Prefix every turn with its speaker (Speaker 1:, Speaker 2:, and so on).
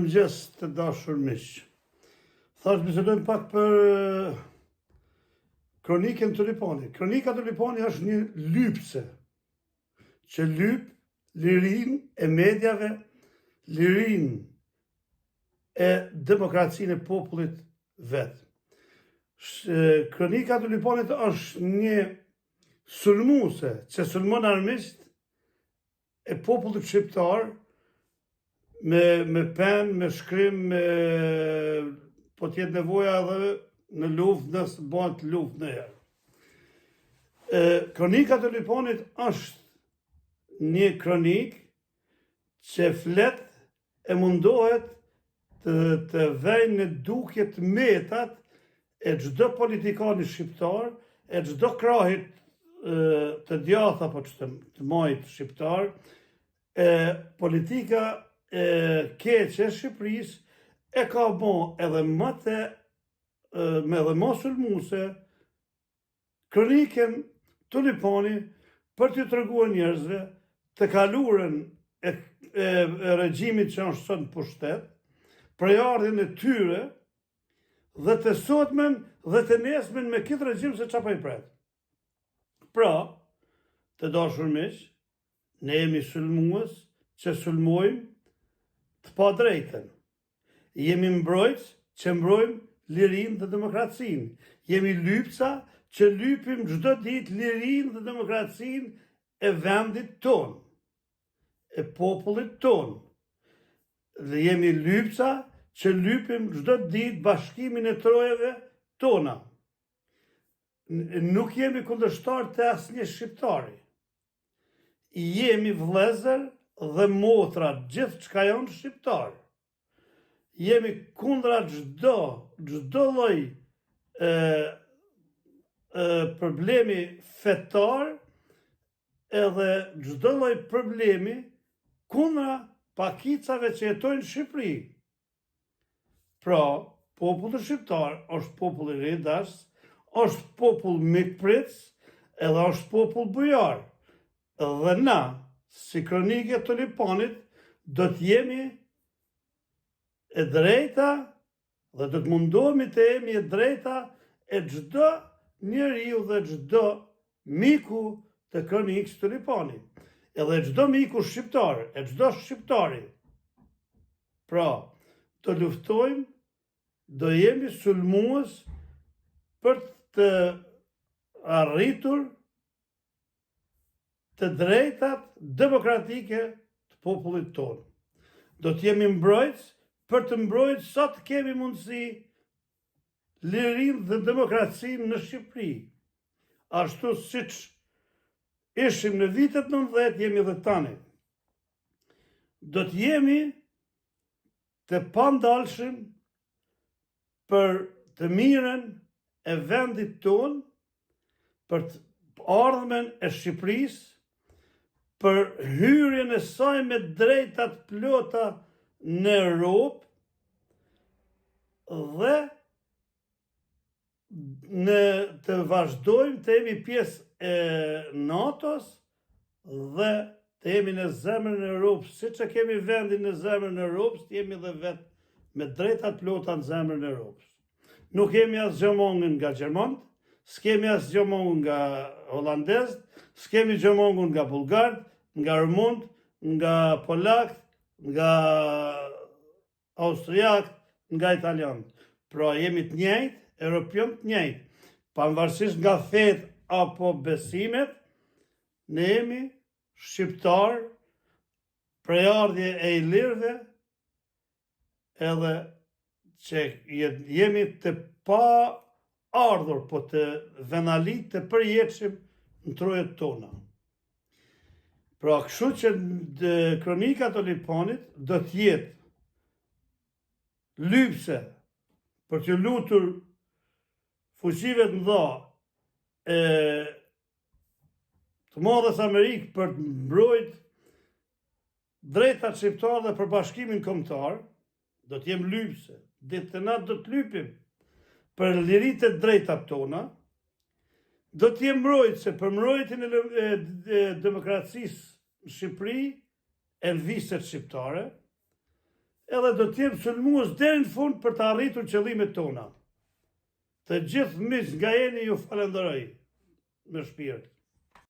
Speaker 1: Mirëmëngjes të dashur miq. Thash bisedojmë pak për kronikën Tulipani. Kronika Tulipani është një lypse që lyp lirinë e mediave, lirinë e demokracinë e popullit vetë. Kronika Tulipanit është një sulmuese që sulmon armiqt e popullit shqiptar me pen, me shkrim, po t'jetë nevoja edhe në luftë nëse bëhet luftë në herë. Kronika Tulipanit është një kronik që flet e mundohet të vejnë në dukje të metat e çdo politikani shqiptar, e çdo krahit të djathtë apo të majt shqiptar, politika e keqe e Shqipërisë e ka bën edhe më sulmuese kronikën Tulipani për t'ju treguar njerëzve të kalurën e regjimit që është sot në pushtet, prejardhjen e tyre dhe të sotmen dhe të nesmen me këtë regjim se çfarë po i pret. Pra, të dashur miq, ne jemi sulmues që sulmojmë të pa drejtën. Jemi mbrojtës që mbrojmë lirinë dhe demokracinë. Jemi lypsa që lypim çdo ditë lirinë dhe demokracinë e vendit tonë, e popullit tonë. Dhe jemi lypsa që lypim çdo ditë bashkimin e trojeve tona. Nuk jemi kundërshtar të asnjë shqiptari. Jemi vëllezër dhe motra gjithë çka janë shqiptar. Jemi kundra çdo lloj problemi fetar edhe çdo lloj problemi kundra pakicave që jetojnë në Shqipëri. Pra, populli shqiptar është popull i ridashtë, është popull mikpritës, edhe është popull bujar. Dhe na, si kronikë Tulipanit, do t'jemi e drejta dhe do të mundohemi të jemi e drejta e çdo njeriu dhe çdo miku të kronikës Tulipani. Edhe çdo miku shqiptar, e çdo shqiptari. Pra, të luftojmë, do jemi sulmues për të arritur të drejtat demokratike të popullit tonë. Do të jemi mbrojtës për të mbrojtur sa të kemi mundësi lirinë dhe demokracinë në Shqipëri. Ashtu siç ishim në vitet 90, jemi edhe tani. Do të jemi të pandalshëm për të mirën e vendit tonë, për të ardhmen e Shqipërisë, për hyrjen e saj me drejtat plota në Europë dhe të vazhdojmë të jemi pjesë e NATO-s dhe të jemi në zemrën e Europës, siç e kemi vendin në zemrën e Europës, të jemi dhe vetë me drejtat plota në zemrën e Europës. Nuk jemi asgjë mungun nga gjermanët, s'kemi asgjë mungun nga holandezët, s'kemi gjë mungun nga bullgarët, nga rumunët, nga polakët, nga austriakët, nga italianët. Pra jemi të njëjtë, europian të njëjtë. Pavarësisht nga fetë apo besimet, ne jemi shqiptar, prejardhje e ilirëve, edhe që jemi të pa ardhur, po të venalit të përjetshëm në trojet tona. Pra, kështu që kronika Tulipanit do t'jetë lypse për të lutur fuqive të mëdha të madhes Amerikë për të mbrojtur drejtat shqiptar dhe për bashkimin kombëtar, do t'jem lypse, ditë të natë do t'lypim për liritë e drejtat tona, do t'jem mbrojtës se për mbrojtjen e demokracisë në Shqipëri e lëvizjet shqiptare, edhe do t'jem sulmues deri në fund për të arritur qëllimet tona. Të gjithë miq nga jeni ju falenderoj me shpirt.